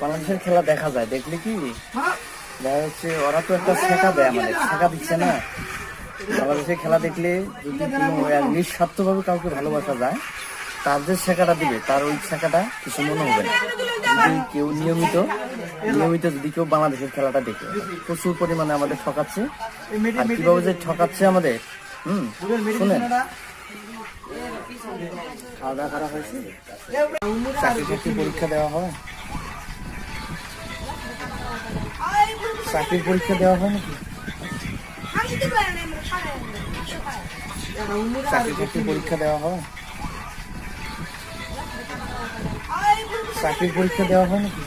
বাংলাদেশের খেলা দেখা যায়, দেখলে কি দেখা যাচ্ছে ওরা তো একটা শেখা দেয়, আমাদের শেখা দিচ্ছে না। বাংলাদেশের খেলা দেখলে যদি কোনো নিঃস্বার্থভাবে কাউকে ভালোবাসা যায়, তার যে শেখাটা দিবে তার ওই শেখাটা কিছু মনে হবে না। যদি কেউ নিয়মিত যদি কেউ বাংলাদেশের খেলাটা দেখে, প্রচুর পরিমাণে আমাদের ঠকাচ্ছে। আর কিভাবে যে ঠকাচ্ছে আমাদের, শুনেন। খাওয়া দাওয়া করা হয়েছে? চাকরি পরীক্ষা দেওয়া হয়? চাকরির পরীক্ষা দেওয়া হয় নাকি? চাকরি পরীক্ষা দেওয়া হয়? চাকরির পরীক্ষা দেওয়া হয় নাকি?